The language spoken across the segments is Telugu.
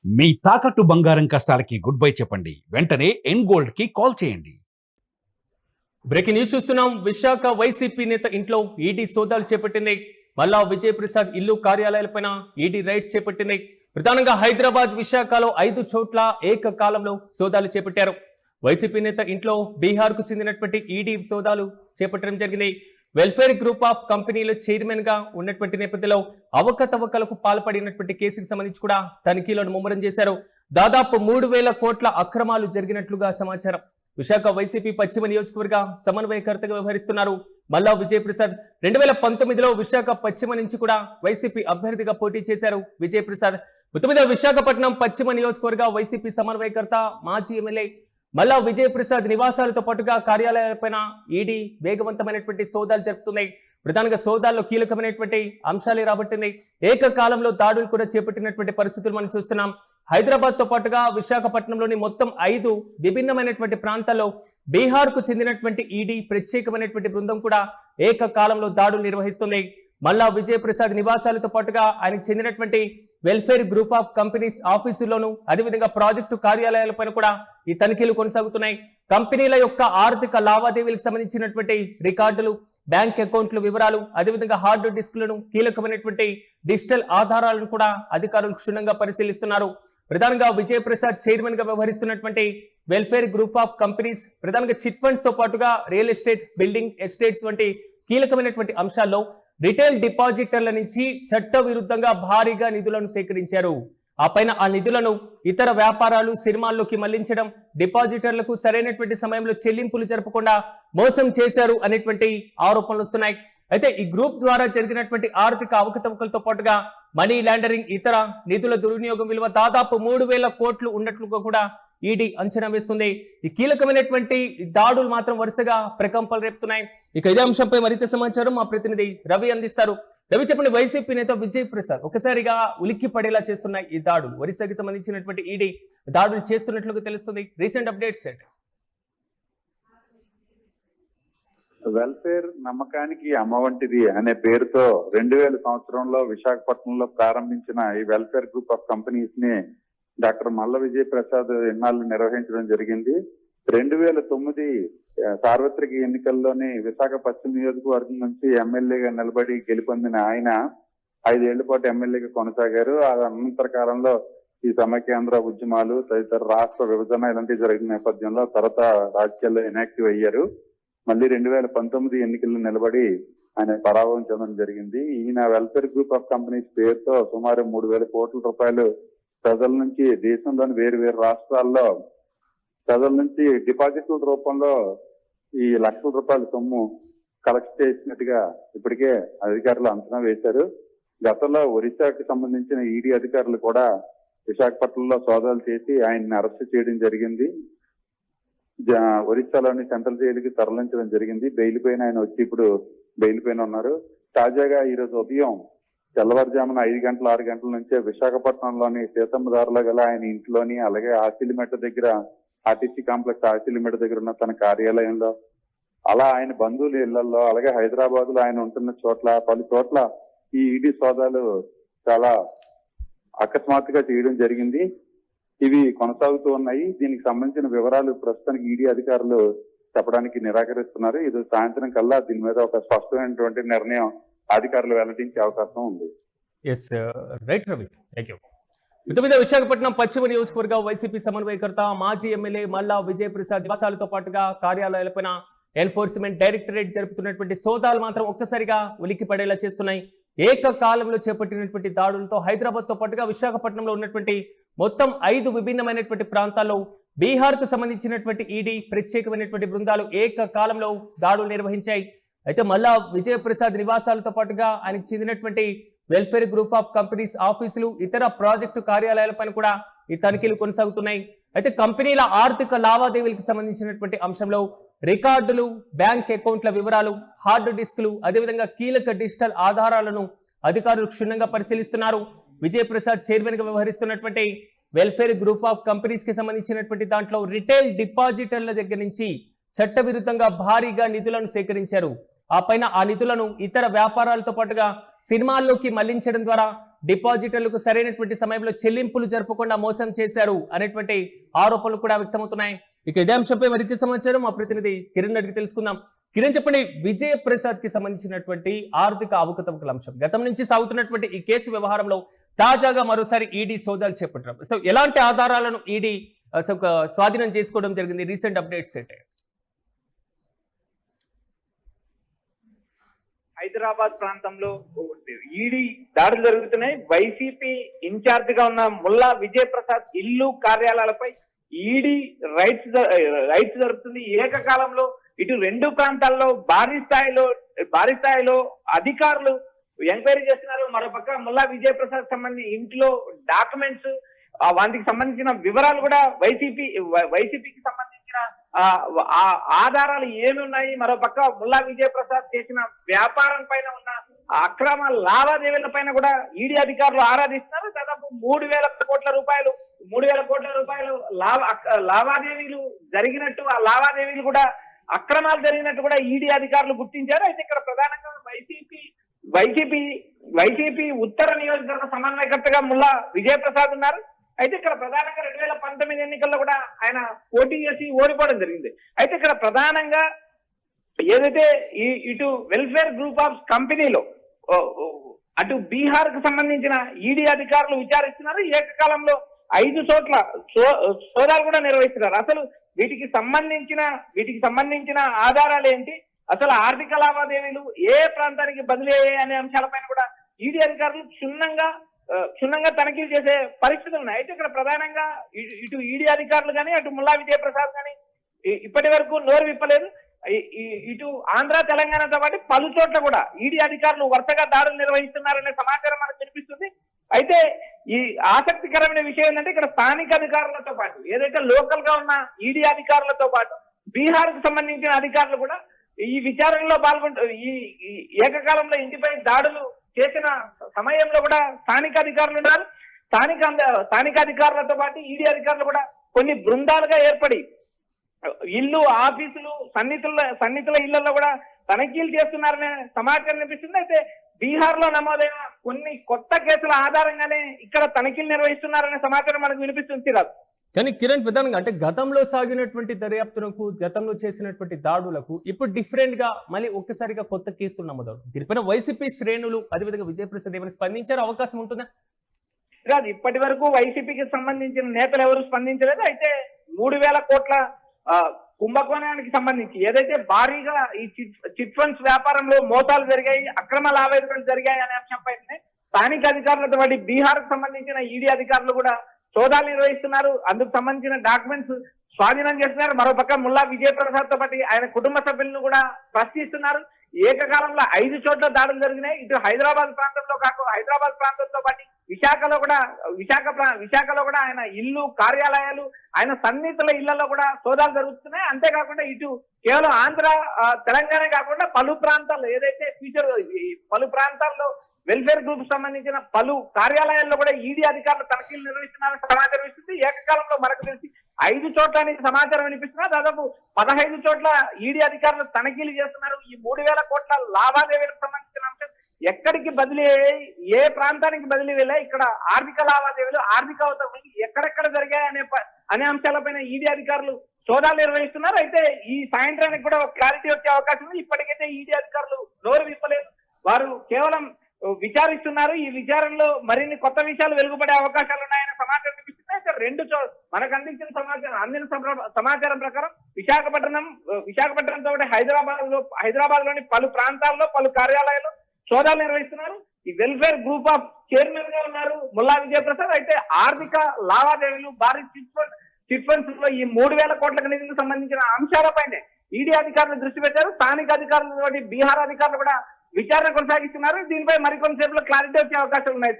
మీ తాకట్టు బంగారం కష్టాలకి గుడ్ బై చెప్పండి. వెంటనే ఎన్ గోల్డ్ కి కాల్ చేయండి. బ్రేకింగ్ న్యూస్ చూస్తున్నాం. విశాఖ వైసీపీ నేత ఇంట్లో ఈడీ సోదాలు చేపట్టింది. మల్లా విజయప్రసాద్ ఇల్లు కార్యాలయాలపైన ఈడీ రైడ్ చేపట్టింది. ప్రధానంగా హైదరాబాద్, విశాఖలో 5 చోట్ల ఏకకాలంలో సోదాలు చేపట్టారు. వైసీపీ నేత ఇంట్లో బీహార్ కు చెందినటువంటి ఈడీ సోదాలు చేపట్టడం జరిగింది. వెల్ఫేర్ గ్రూప్ ఆఫ్ కంపెనీలో చైర్మన్ గా ఉన్నటువంటి నేపథ్యంలో అవకతవకలకు పాల్పడినటువంటి కేసుకు సంబంధించి కూడా తనిఖీలను ముమ్మరం చేశారు. దాదాపు 3,000 కోట్ల అక్రమాలు జరిగినట్లుగా సమాచారం. విశాఖ వైసీపీ పశ్చిమ నియోజకవర్గ సమన్వయకర్తగా వ్యవహరిస్తున్నారు మల్లా విజయప్రసాద్. 2019లో విశాఖ పశ్చిమ నుంచి కూడా వైసీపీ అభ్యర్థిగా పోటీ చేశారు విజయప్రసాద్. మొత్తం మీద విశాఖపట్నం పశ్చిమ నియోజకవర్గ వైసీపీ సమన్వయకర్త, మాజీ ఎమ్మెల్యే మల్లా విజయప్రసాద్ నివాసాలతో పాటుగా కార్యాలయాలపైన ఈడీ వేగవంతమైనటువంటి సోదాలు జరుపుతున్నాయి. ప్రధానంగా సోదాల్లో కీలకమైనటువంటి అంశాలే రాబట్టింది. ఏకకాలంలో దాడులు కూడా చేపట్టినటువంటి పరిస్థితులు మనం చూస్తున్నాం. హైదరాబాద్ తో పాటుగా విశాఖపట్నంలోని మొత్తం 5 విభిన్నమైనటువంటి ప్రాంతాల్లో బీహార్ కు చెందినటువంటి ఈడీ ప్రత్యేకమైనటువంటి బృందం కూడా ఏకకాలంలో దాడులు నిర్వహిస్తుంది. మల్లా విజయప్రసాద్ నివాసాలతో పాటుగా ఆయనకు చెందినటువంటి వెల్ఫేర్ గ్రూప్ ఆఫ్ కంపెనీస్ ఆఫీసుల్లోనూ, అదేవిధంగా ప్రాజెక్టు కార్యాలయాలపైన కూడా ఈ తనిఖీలు కొనసాగుతున్నాయి. కంపెనీల యొక్క ఆర్థిక లావాదేవీలకు సంబంధించినటువంటి రికార్డులు, బ్యాంక్ అకౌంట్ల వివరాలు, అదేవిధంగా హార్డ్ డిస్క్లను, కీలకమైనటువంటి డిజిటల్ ఆధారాలను కూడా అధికారులు క్షుణ్ణంగా పరిశీలిస్తున్నారు. ప్రధానంగా విజయప్రసాద్ చైర్మన్ గా వ్యవహరిస్తున్నటువంటి వెల్ఫేర్ గ్రూప్ ఆఫ్ కంపెనీస్ ప్రధానంగా చిట్ ఫండ్స్ తో పాటుగా రియల్ ఎస్టేట్, బిల్డింగ్ ఎస్టేట్స్ వంటి కీలకమైనటువంటి అంశాల్లో రిటైల్ డిపాజిటర్ల నుంచి చట్ట విరుద్ధంగా భారీగా నిధులను సేకరించారు. ఆ పైన ఆ నిధులను ఇతర వ్యాపారాలు, సినిమాల్లోకి మళ్లించడం, డిపాజిటర్లకు సరైనటువంటి సమయంలో చెల్లింపులు జరపకుండా మోసం చేశారు అనేటువంటి ఆరోపణలు వస్తున్నాయి. అయితే ఈ గ్రూప్ ద్వారా జరిగినటువంటి ఆర్థిక అవకతవకలతో పాటుగా మనీ లాండరింగ్, ఇతర నిధుల దుర్వినియోగం విలువ దాదాపు 3,000 కోట్లు ఉన్నట్లుగా కూడా ఈడీ అంచనా వేస్తుంది. ఈ కీలకమైనటువంటి దాడులు మాత్రం వరుసగా ప్రకంపనలు రేపుతున్నాయి. ఇక ఇదే అంశంపై మరింత సమాచారం మా ప్రతినిధి రవి అందిస్తారు. రవి, చెప్పండి. వైసీపీ నేత విజయప్రసాద్ ఒకసారిగా ఉలిక్కి పడేలా చేస్తున్నాయి ఈ దాడులు. ఒరిస్సాకి సంబంధించినటువంటి ఈడీ దాడులు చేస్తున్నట్లుగా తెలుస్తుంది. రీసెంట్ అప్డేట్స్ ఏంటి? వెల్ఫేర్ నమ్మకానికి అమ్మ వంటిది అనే పేరుతో 2000 సంవత్సరంలో విశాఖపట్నంలో ప్రారంభించిన ఈ వెల్ఫేర్ గ్రూప్ ఆఫ్ కంపెనీస్ ని డాక్టర్ మల్ల విజయ్ ప్రసాద్ ఎన్నాళ్ళు నిర్వహించడం జరిగింది. 2009 సార్వత్రిక ఎన్నికల్లోని విశాఖ పశ్చిమ నియోజకవర్గం నుంచి ఎమ్మెల్యేగా నిలబడి గెలుపొందిన ఆయన 5 ఏళ్ల పాటు ఎమ్మెల్యేగా కొనసాగారు. ఆ అనంతర కాలంలో ఈ సమైక్యాంధ్ర ఉద్యమాలు, తదితర రాష్ట్ర విభజన ఇలాంటివి జరిగిన నేపథ్యంలో తర్వాత రాజకీయాల్లో ఇనాక్టివ్ అయ్యారు. మళ్ళీ 2019 ఎన్నికల్లో నిలబడి ఆయన పరాభవం చెందడం జరిగింది. ఈయన వెల్ఫేర్ గ్రూప్ ఆఫ్ కంపెనీస్ పేరుతో సుమారు 3,000 కోట్ల రూపాయలు ప్రజల నుంచి, దేశంలోని వేరు వేరు రాష్ట్రాల్లో ప్రజల నుంచి డిపాజిట్ల రూపంలో ఈ లక్షల రూపాయల సొమ్ము కలెక్ట్ చేసినట్టుగా ఇప్పటికే అధికారులు అంచనా వేశారు. గతంలో ఒరిస్సాకి సంబంధించిన ఈడీ అధికారులు కూడా విశాఖపట్నంలో సోదాలు చేసి ఆయన్ని అరెస్ట్ చేయడం జరిగింది. ఒరిస్సాలోని సెంట్రల్ జైలుకి తరలించడం జరిగింది. బెయిల్ పైన ఆయన వచ్చి ఇప్పుడు బెయిల్ పైన ఉన్నారు. తాజాగా ఈ రోజు ఉదయం తెల్లవారుజామున 5 గంటల 6 గంటల నుంచే విశాఖపట్నంలోని సీతమ్మదారులో గల ఆయన ఇంట్లోని, అలాగే ఆసిలిమెట్ట దగ్గర ఆర్టీసీ కాంప్లెక్స్ ఆసిలిమెట్ట దగ్గర ఉన్న తన కార్యాలయంలో, అలా ఆయన బంధువుల ఇళ్లలో, అలాగే హైదరాబాద్ లో ఆయన ఉంటున్న చోట్ల, పలు చోట్ల ఈ ఈడీ సోదాలు చాలా అకస్మాత్తుగా చేయడం జరిగింది. ఇవి కొనసాగుతూ ఉన్నాయి. దీనికి సంబంధించిన వివరాలు ప్రస్తుతానికి ఈడీ అధికారులు చెప్పడానికి నిరాకరిస్తున్నారు. ఇది సాయంత్రం కల్లా దీని మీద ఒక స్పష్టమైనటువంటి నిర్ణయం అధికారులు వెల్లడించే అవకాశం ఉంది. Right Ravi, thank you. మీద విశాఖపట్నం పశ్చిమ నియోజకవర్గ వైసీపీ సమన్వయకర్త, మాజీ ఎమ్మెల్యే మల్లా విజయప్రసాద్ నివాసాలతో పాటుగా కార్యాలయాలపైన ఎన్ఫోర్స్మెంట్ డైరెక్టరేట్ జరుపుతున్నటువంటి సోదాలు మాత్రం ఒక్కసారిగా ఉలిక్కి పడేలా చేస్తున్నాయి. ఏకకాలంలో చేపట్టినటువంటి దాడులతో హైదరాబాద్ తో పాటుగా విశాఖపట్నంలో ఉన్నటువంటి మొత్తం 5 విభిన్నమైనటువంటి ప్రాంతాల్లో బీహార్ కు సంబంధించినటువంటి ఈడీ ప్రత్యేకమైనటువంటి బృందాలు ఏకకాలంలో దాడులు నిర్వహించాయి. అయితే మల్లా విజయప్రసాద్ నివాసాలతో పాటుగా ఆయనకు చెందినటువంటి వెల్ఫేర్ గ్రూప్ ఆఫ్ కంపెనీస్ ఆఫీసులు, ఇతర ప్రాజెక్టు కార్యాలయాలపైన కూడా ఈ తనిఖీలు కొనసాగుతున్నాయి. అయితే కంపెనీల ఆర్థిక లావాదేవీలకు సంబంధించినటువంటి అంశంలో రికార్డులు, బ్యాంక్ అకౌంట్ల వివరాలు, హార్డ్ డిస్క్లు, అదేవిధంగా కీలక డిజిటల్ ఆధారాలను అధికారులు క్షుణ్ణంగా పరిశీలిస్తున్నారు. విజయప్రసాద్ చైర్మన్ గా వ్యవహరిస్తున్నటువంటి వెల్ఫేర్ గ్రూప్ ఆఫ్ కంపెనీస్ కి సంబంధించినటువంటి దాంట్లో రిటైల్ డిపాజిటర్ల దగ్గర నుంచి చట్టవిరుద్ధంగా భారీగా నిధులను సేకరించారు. ఆ పైన ఆ నిధులను ఇతర వ్యాపారాలతో పాటుగా సినిమాల్లోకి మళ్లించడం ద్వారా డిపాజిటర్లకు సరైనటువంటి సమయంలో చెల్లింపులు జరపకుండా మోసం చేశారు అనేటువంటి ఆరోపణలు కూడా వ్యక్తమవుతున్నాయి. ఇక ఇదే అంశంపై మరింత సమాచారం మా ప్రతినిధి కిరణ్ అడిగి తెలుసుకుందాం. కిరణ్, చెప్పండి, విజయ ప్రసాద్ కి సంబంధించినటువంటి ఆర్థిక అవకతవకల అంశం, గతం నుంచి సాగుతున్నటువంటి ఈ కేసు వ్యవహారంలో తాజాగా మరోసారి ఈడీ సోదాలు చేపట్టారు. సో ఎలాంటి ఆధారాలను ఈడీ స్వాధీనం చేసుకోవడం జరిగింది? రీసెంట్ అప్డేట్స్ ఏంటి? హైదరాబాద్ ప్రాంతంలో ఈడీ దాడులు జరుగుతున్నాయి. వైసీపీ ఇన్ఛార్జ్ గా ఉన్న ముల్లా విజయ్ ప్రసాద్ ఇల్లు కార్యాలయాలపై ఈడీ రైట్స్ జరుగుతుంది. ఏకకాలంలో ఇటు రెండు ప్రాంతాల్లో భారీ స్థాయిలో అధికారులు ఎంక్వైరీ చేస్తున్నారు. మరోపక్క ముల్లా విజయ్ ప్రసాద్ సంబంధించి ఇంట్లో డాక్యుమెంట్స్, వాటికి సంబంధించిన వివరాలు కూడా వైసీపీకి సంబంధించిన ఆధారాలు ఏమి ఉన్నాయి, మరోపక్క ముల్లా విజయ్ ప్రసాద్ చేసిన వ్యాపారం పైన ఉన్న అక్రమ లావాదేవీల పైన కూడా ఈడీ అధికారులు ఆరాధిస్తున్నారు. దాదాపు 3,000 కోట్ల రూపాయలు లావాదేవీలు జరిగినట్టు, ఆ లావాదేవీలు కూడా అక్రమాలు జరిగినట్టు కూడా ఈడీ అధికారులు గుర్తించారు. అయితే ఇక్కడ ప్రధానంగా వైసీపీ ఉత్తర నియోజకవర్గ సమన్వయకర్తగా ముల్లా విజయ్ ప్రసాద్ ఉన్నారు. అయితే ఇక్కడ ప్రధానంగా 2019 ఎన్నికల్లో కూడా ఆయన పోటీ చేసి ఓడిపోవడం జరిగింది. అయితే ఇక్కడ ప్రధానంగా ఏదైతే ఇటు వెల్ఫేర్ గ్రూప్ ఆఫ్ కంపెనీలో అటు బీహార్ కు సంబంధించిన ఈడీ అధికారులు విచారిస్తున్నారు. ఏకకాలంలో 5 చోట్ల సోదాలు కూడా నిర్వహిస్తున్నారు. అసలు వీటికి సంబంధించిన ఆధారాలు ఏంటి, అసలు ఆర్థిక లావాదేవీలు ఏ ప్రాంతానికి బదిలీ అయ్యాయి అనే అంశాలపైన కూడా ఈడీ అధికారులు క్షుణ్ణంగా తనిఖీలు చేసే పరిస్థితులు ఉన్నాయి. అయితే ఇక్కడ ప్రధానంగా ఇటు ఈడీ అధికారులు కానీ అటు ముల్లా విజయ్ ప్రసాద్ కానీ ఇప్పటి వరకు నోరు విప్పలేదు. ఇటు ఆంధ్ర తెలంగాణతో పాటు పలు చోట్ల కూడా ఈడీ అధికారులు వరుసగా దాడులు నిర్వహిస్తున్నారనే సమాచారం మనకు కనిపిస్తుంది. అయితే ఈ ఆసక్తికరమైన విషయం ఏంటంటే ఇక్కడ స్థానిక అధికారులతో పాటు ఏదైతే లోకల్ గా ఉన్న ఈడీ అధికారులతో పాటు బీహార్ కు సంబంధించిన అధికారులు కూడా ఈ విచారణలో పాల్గొంటూ ఈ ఏకకాలంలో ఇంటిపై దాడులు చేసిన సమయంలో కూడా స్థానిక అధికారులు ఉన్నారు. స్థానిక అధికారులతో పాటు ఈడీ అధికారులు కూడా కొన్ని బృందాలుగా ఏర్పడి ఇల్లు, ఆఫీసులు, సన్నిహితుల ఇళ్లలో కూడా తనిఖీలు చేస్తున్నారనే సమాచారం కనిపిస్తుంది. అయితే బీహార్ లో నమోదైన కొన్ని కొత్త కేసుల ఆధారంగానే ఇక్కడ తనిఖీలు నిర్వహిస్తున్నారనే సమాచారం మనకు వినిపిస్తుంది. కానీ కిరణ్, ప్రధానంగా అంటే గతంలో సాగినటువంటి దర్యాప్తులకు, గతంలో చేసినటువంటి దాడులకు ఇప్పుడు డిఫరెంట్ గా మళ్ళీ ఒక్కసారిగా కొత్త కేసులు నమోదవు. దీనిపైన వైసీపీ శ్రేణులు అదేవిధంగా విజయప్రసాద్ ఏమైనా స్పందించారు? అవకాశం ఉంటుందా? రాదు, ఇప్పటి వరకు వైసీపీకి సంబంధించిన నేతలు ఎవరు స్పందించలేదు. అయితే 3,000 కోట్ల కుంభకోణానికి సంబంధించి ఏదైతే భారీగా ఈ చిట్ ఫండ్స్ వ్యాపారంలో మోసాలు జరిగాయి, అక్రమ లావాదేవీలు జరిగాయి అనే అంశంపై స్థానిక అధికారులతో పాటు బీహార్ కు సంబంధించిన ఈడీ అధికారులు కూడా సోదాలు నిర్వహిస్తున్నారు. అందుకు సంబంధించిన డాక్యుమెంట్స్ స్వాధీనం చేస్తున్నారు. మరోపక్క ముల్లా విజయ్ ప్రసాద్ తో పాటు ఆయన కుటుంబ సభ్యులను కూడా ప్రశ్నిస్తున్నారు. ఏకకాలంలో 5 చోట్ల దాడులు జరిగినాయి. ఇటు హైదరాబాద్ ప్రాంతంతో పాటు విశాఖలో కూడా ఆయన ఇల్లు, కార్యాలయాలు, ఆయన సన్నిహితుల ఇళ్లలో కూడా సోదాలు జరుగుతున్నాయి. అంతేకాకుండా ఇటు కేవలం ఆంధ్ర తెలంగాణ కాకుండా పలు ప్రాంతాల్లో వెల్ఫేర్ గ్రూప్ సంబంధించిన పలు కార్యాలయాల్లో కూడా ఈడీ అధికారులు తనిఖీలు నిర్వహిస్తున్నారని సమాచారం ఇస్తుంది. ఏకకాలంలో మనకు తెలిసి 5 చోట్ల అనేది సమాచారం వినిపిస్తున్నారు. దాదాపు 15 చోట్ల ఈడీ అధికారులు తనిఖీలు చేస్తున్నారు. ఈ 3,000 కోట్ల లావాదేవీలకు సంబంధించిన అంశం ఎక్కడికి బదిలీ అయ్యాయి, ఏ ప్రాంతానికి బదిలీ వెళ్ళాయి, ఇక్కడ ఆర్థిక లావాదేవీలు, ఆర్థిక అవతరణలు ఎక్కడెక్కడ జరిగాయి అనే అంశాలపైన ఈడీ అధికారులు సోదాలు నిర్వహిస్తున్నారు. అయితే ఈ సాయంత్రానికి కూడా ఒక క్లారిటీ వచ్చే అవకాశం ఉంది. ఇప్పటికైతే ఈడీ అధికారులు నోరు విప్పలేదు, వారు కేవలం విచారిస్తున్నారు. ఈ విచారణలో మరిన్ని కొత్త విషయాలు వెలుగుపడే అవకాశాలు ఉన్నాయనే సమాచారం కనిపిస్తుంది. అయితే మనకు అందించిన సమాచారం ప్రకారం విశాఖపట్నంతో హైదరాబాద్ లోని పలు ప్రాంతాల్లో పలు కార్యాలయాల్లో సోదాలు నిర్వహిస్తున్నారు. ఈ వెల్ఫేర్ గ్రూప్ ఆఫ్ చైర్మన్ గా ఉన్నారు ముల్లా విజయ్ ప్రసాద్. అయితే ఆర్థిక లావాదేవీలు, భారీ చిట్ ఫండ్స్ లో ఈ 3,000 కోట్ల నిధులకు సంబంధించిన అంశాలపైనే ఈడీ అధికారులు దృష్టి పెట్టారు. స్థానిక అధికారులు, బీహార్ అధికారులు కూడా విచారణ కొనసాగిస్తున్నారు. దీనిపై మరికొంతసేపులో క్లారిటీ వచ్చే అవకాశాలు ఉన్నాయి.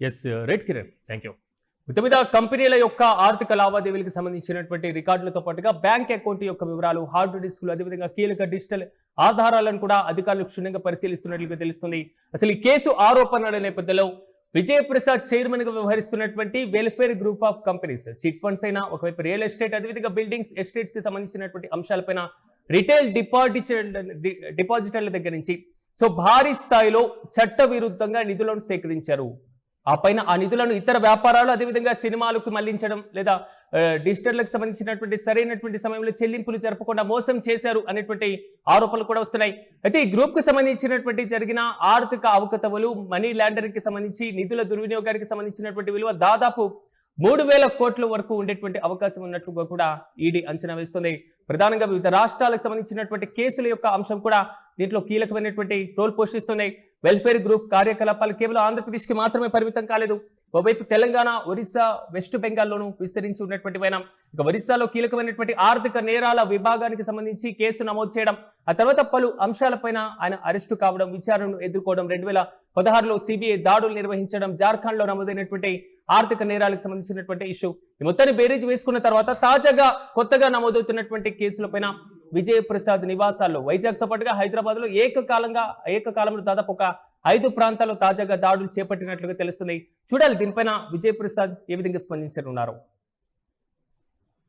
Yes, right Kiran, thank you. వివిధ కంపెనీల యొక్క ఆర్థిక లావాదేవీలకు సంబంధించినటువంటి రికార్డులతో పాటుగా బ్యాంక్ అకౌంట్ యొక్క వివరాలు, హార్డ్ డిస్కులు, అదేవిధంగా కీలక డిజిటల్ ఆధారాలను కూడా అధికారులు క్షుణ్ణంగా పరిశీలిస్తున్నట్లుగా తెలుస్తుంది. అసలు ఈ కేసు ఆరోపణల నేపథ్యంలో విజయ్ ప్రసాద్ చైర్మన్ గా వ్యవహరిస్తున్నటువంటి welfare group of companies, chit funds అయినా, ఒకవైపు రియల్ ఎస్టేట్, అదేవిధంగా బిల్డింగ్స్, ఎస్టేట్స్ కి సంబంధించినటువంటి అంశాలపైన రిటైల్ డిపాజిటర్ల దగ్గర నుంచి సో భారీ స్థాయిలో చట్ట విరుద్ధంగా నిధులను సేకరించారు. ఆ పైన ఆ నిధులను ఇతర వ్యాపారాలు అదేవిధంగా సినిమాలకు మళ్లించడం లేదా డిజిటల్లకు సంబంధించినటువంటి సరైనటువంటి సమయంలో చెల్లింపులు జరపకుండా మోసం చేశారు అనేటువంటి ఆరోపణలు కూడా వస్తున్నాయి. అయితే ఈ గ్రూప్ కు సంబంధించినటువంటి జరిగిన ఆర్థిక అవకతవలు, మనీ లాండరింగ్ కి సంబంధించి నిధుల దుర్వినియోగానికి సంబంధించినటువంటి విలువ దాదాపు 3,000 కోట్ల వరకు ఉండేటువంటి అవకాశం ఉన్నట్లుగా కూడా ఈడీ అంచనా వేస్తుంది. ప్రధానంగా వివిధ రాష్ట్రాలకు సంబంధించినటువంటి కేసుల యొక్క అంశం కూడా దీంట్లో కీలకమైనటువంటి రోల్ పోషిస్తుంది. వెల్ఫేర్ గ్రూప్ కార్యకలాపాలు కేవలం ఆంధ్రప్రదేశ్కి మాత్రమే పరిమితం కాలేదు. ఓవైపు తెలంగాణ, ఒరిస్సా, వెస్ట్ బెంగాల్లోనూ విస్తరించి ఉన్నటువంటి వైనం. ఇక ఒరిస్సాలో కీలకమైనటువంటి ఆర్థిక నేరాల విభాగానికి సంబంధించి కేసు నమోదు చేయడం, ఆ తర్వాత పలు అంశాలపైన ఆయన అరెస్టు కావడం, విచారణను ఎదుర్కోవడం, 2016లో సిబిఐ దాడులు నిర్వహించడం, జార్ఖండ్ లో నమోదైనటువంటి ఆర్థిక నేరాలకు సంబంధించినటువంటి ఇష్యూ. ఈ మొత్తాన్ని బేరీజ్ వేసుకున్న తర్వాత తాజాగా కొత్తగా నమోదవుతున్నటువంటి కేసులపైన విజయప్రసాద్ నివాసాల్లో వైజాగ్తో పాటుగా హైదరాబాద్ లో ఏకకాలంలో దాదాపు ఒక 5 ప్రాంతాల్లో తాజాగా దాడులు చేపట్టినట్లుగా తెలుస్తుంది. చూడాలి దీనిపైన విజయప్రసాద్ ఏ విధంగా స్పందించనున్నారు.